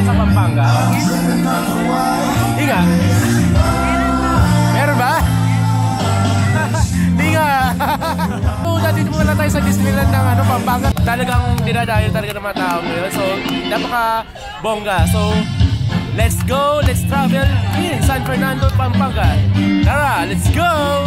sa Pampanga? Hindi nga. Meron ba? Hindi nga. So, dati muna tayo sa Disneyland ng Pampanga. Talagang dinadayo talaga ng mga tao ngayon. So, napaka-bongga. So, let's go, let's travel in San Fernando, Pampanga. Tara, let's go!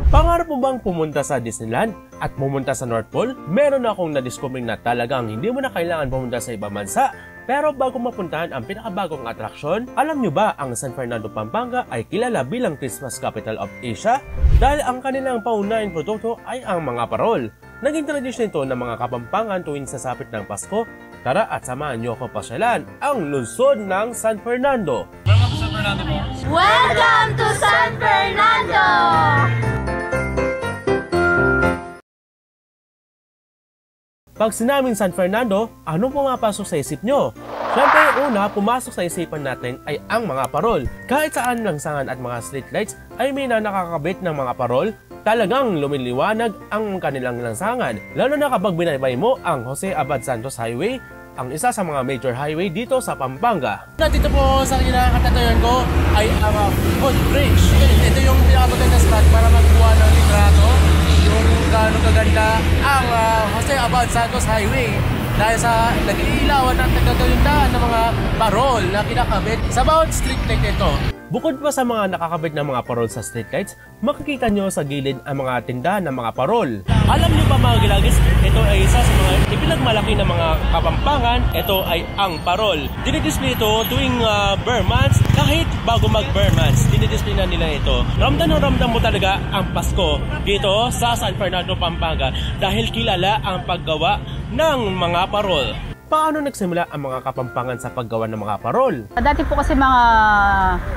Pangarap mo bang pumunta sa Disneyland at pumunta sa North Pole? Meron akong na-discover na talagang hindi mo na kailangan pumunta sa ibang bansa. Pero bago mapuntahan ang pinakabagong atraksyon, alam nyo ba ang San Fernando, Pampanga ay kilala bilang Christmas Capital of Asia? Dahil ang kanilang paunahing produkto ay ang mga parol. Naging tradisyon ito ng mga Kapampangan tuwing sasapit ng Pasko. Tara at samahan nyo ako pasyalan ang lungsod ng San Fernando. Welcome to San Fernando po. Welcome to San Fernando! Pag sinabing San Fernando, anong pumapasok sa isip nyo? Siyempre, una, pumasok sa isipan natin ay ang mga parol. Kahit saan langsangan at mga street lights ay may nakakabit ng mga parol, talagang lumiliwanag ang kanilang langsangan. Lalo na kapag binaybay mo ang Jose Abad Santos Highway, ang isa sa mga major highway dito sa Pampanga. Dito po sa kinakatatayan ko ay ang footbridge. Ito yung pinakamaganda spot para magkuha ng litrato. Yung gaano kaganda ang Jose Abad Santos Highway dahil sa nag-iilawan at nagkagandaan ng mga parol na kinakabit sa bawat street light nito. Bukod pa sa mga nakakabit ng mga parol sa street lights, makikita nyo sa gilid ang mga tindahan ng mga parol. Alam nyo ba mga gilagis, ito ay isa sa mga ipinagmalaki ng mga Kapampangan. Ito ay ang parol. Dinidisplay ito tuwing Burr months, kahit bago mag-Burr months, dinidisplay na nila ito. Ramdam na ramdam mo talaga ang Pasko dito sa San Fernando, Pampanga dahil kilala ang paggawa ng mga parol. Paano nagsimula ang mga Kapampangan sa paggawa ng mga parol? Dati po kasi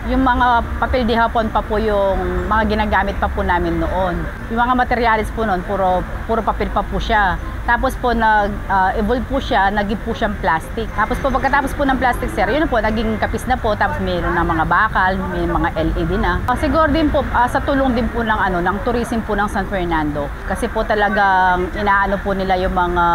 yung mga papel de hapon pa po yung mga ginagamit pa po namin noon. Yung mga materials po noon, puro papel pa po siya. Tapos po nag-evolve po siya, naging po siyang plastic. Tapos po pagkatapos po ng plastic, sir, yun po, naging kapis na po. Tapos mayroon ng mga bakal, may mga LED na. Siguro din po, sa tulong din po ng tourism po ng San Fernando. Kasi po talagang inaano po nila yung mga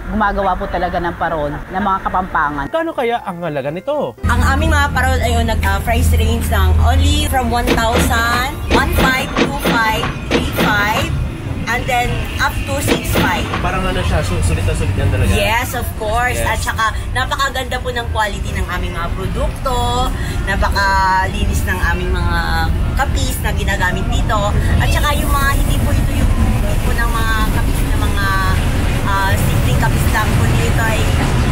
gumagawa po talaga ng parol ng mga Kapampangan. Kano kaya ang halaga nito? Ang aming mga parol ay nag-price range ng only from 1,000, 1,500, 2,500, 3,500, and then up to 6,500. Parang siya, sulit na sulit yan talaga. Yes, of course. Yes. At saka napakaganda po ng quality ng aming mga produkto, napakalinis ng aming mga kapis na ginagamit dito. At saka yung mga hindi po ito yung po ng mga kapis na mga simpleng kapis lang po dito ay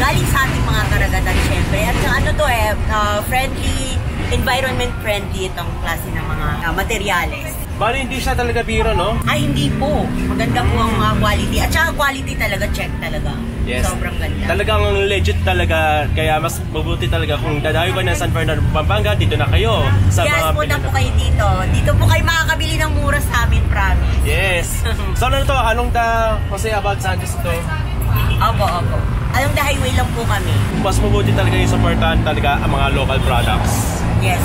galing sa ating mga karagatan syempre. At saka friendly, environment friendly itong klase ng mga materyales. Bali hindi siya talaga biro, no? Ay, hindi po. Maganda po ang mga quality. At saka quality talaga, check talaga. Yes. Sobrang ganda. Talagang legit talaga. Kaya mas mabuti talaga kung dadayo ka ng San Fernando, Pampanga, dito na kayo. Sa Yes, mga punta po kayo dito. Dito po kayo makakabili ng mura sa amin, promise. Yes. So ano to? Anong Jose Abad Santos ito? Opo. Along the highway lang po kami. Mas mabuti talaga yung supportahan talaga ang mga local products. Yes.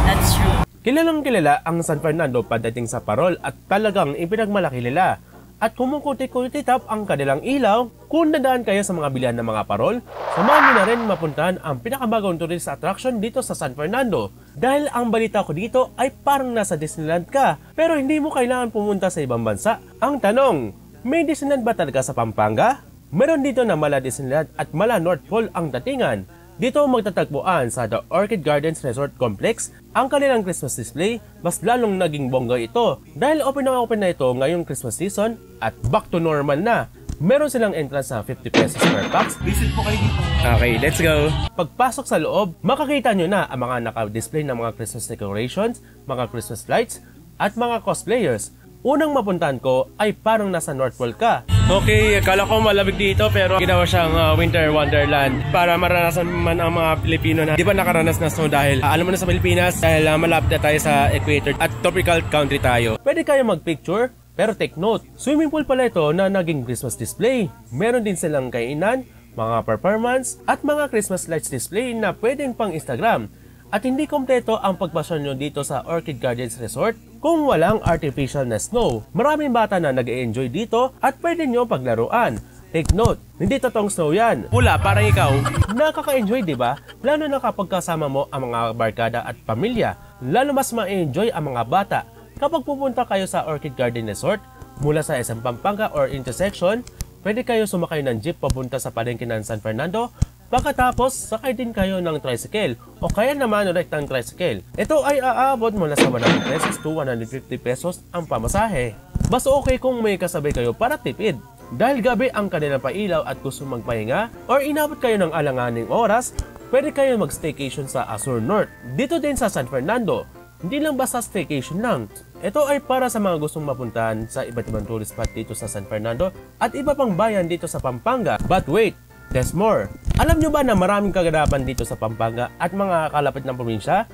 That's true. Kilalang kilala ang San Fernando pagdating sa parol at talagang ipinagmalaki nila. At kumukuti-kutitap ang kanilang ilaw. Kung nadaan kayo sa mga bilihan ng mga parol, samahan nyo na rin mapuntahan ang pinakabagong tourist attraction dito sa San Fernando. Dahil ang balita ko dito ay parang nasa Disneyland ka, pero hindi mo kailangan pumunta sa ibang bansa. Ang tanong, may Disneyland ba talaga sa Pampanga? Meron dito na mala Disneyland at mala North Pole ang datingan. Dito magtatagpuan sa The Orchid Gardens Resort Complex ang kanilang Christmas display, mas lalong naging bongga ito dahil open na ito ngayong Christmas season at back to normal na. Meron silang entrance na 50 pesos per pax. Visit po kayo dito. Okay, let's go! Pagpasok sa loob, makakita nyo na ang mga naka-display ng mga Christmas decorations, mga Christmas lights, at mga cosplayers. Unang mapuntahan ko ay parang nasa North Pole ka. Okay, akala ko malamig dito pero ginawa siyang winter wonderland para maranasan man ang mga Pilipino na di ba nakaranas na snow dahil alam mo na sa Pilipinas dahil malapit na tayo sa equator at tropical country tayo. Pwede kayo mag-picture pero take note, swimming pool pala ito na naging Christmas display. Meron din silang kainan, mga performance at mga Christmas lights display na pwedeng pang Instagram. At hindi kompleto ang pagbasyon nyo dito sa Orchid Gardens Resort kung walang artificial na snow. Maraming bata na nag-e-enjoy dito at pwede nyo paglaruan. Take note, hindi totoong snow yan. Pula, parang ikaw. Nakaka-enjoy, di ba? Lalo na kapag kasama mo ang mga barkada at pamilya. Lalo mas ma-enjoy ang mga bata. Kapag pupunta kayo sa Orchid Garden Resort, mula sa SM Pampanga or intersection, pwede kayo sumakay ng jeep papunta sa palengke ng San Fernando. Pagkatapos, sakay din kayo ng tricycle o kaya naman rektang tricycle. Ito ay aabot mula sa 100 pesos to 150 pesos ang pamasahe. Mas okay kung may kasabay kayo para tipid. Dahil gabi ang kanilang pailaw at gusto magpahinga or inabot kayo ng alanganing oras, pwede kayo mag-staycation sa Azure North. Dito din sa San Fernando. Hindi lang basta staycation lang. Ito ay para sa mga gustong mapuntahan sa iba't ibang tourist spot dito sa San Fernando at iba pang bayan dito sa Pampanga. But wait, there's more. Alam nyo ba na maraming kaganapan dito sa Pampanga at mga kalapit ng probinsya?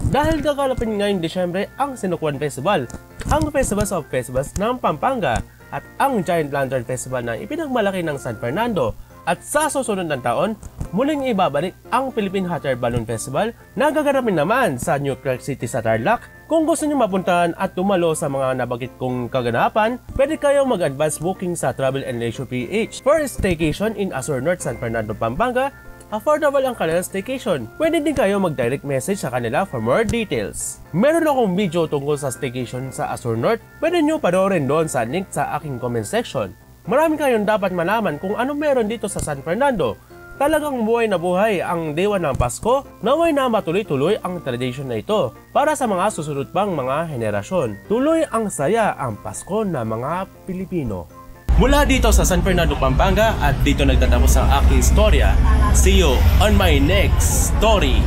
Dahil kakalapit ngayong Desyembre ang Sinukuan Festival, ang Festivals of Festivals ng Pampanga at ang Giant Lantern Festival na ipinagmalaki ng San Fernando. At sa susunod ng taon, muling ibabalik ang Philippine Hot Air Balloon Festival na gaganapin naman sa New Clark City sa Tarlac. Kung gusto nyo mapuntahan at tumalo sa mga nabagit kong kaganapan, pwede kayong mag-advance booking sa Travel and Leisure PH for staycation in Azure North, San Fernando, Pampanga. Affordable ang kanilang staycation. Pwede din kayo mag-direct message sa kanila for more details. Meron akong video tungkol sa staycation sa Azure North. Pwede nyo panoorin doon sa link sa aking comment section. Marami kayong dapat malaman kung ano meron dito sa San Fernando. Talagang buhay na buhay ang Dewa ng Pasko, naway na matuloy-tuloy ang tradisyon na ito para sa mga susunod pang mga henerasyon. Tuloy ang saya ang Pasko ng mga Pilipino. Mula dito sa San Fernando, Pampanga at dito nagtatapos ang aking istorya. See you on my next story.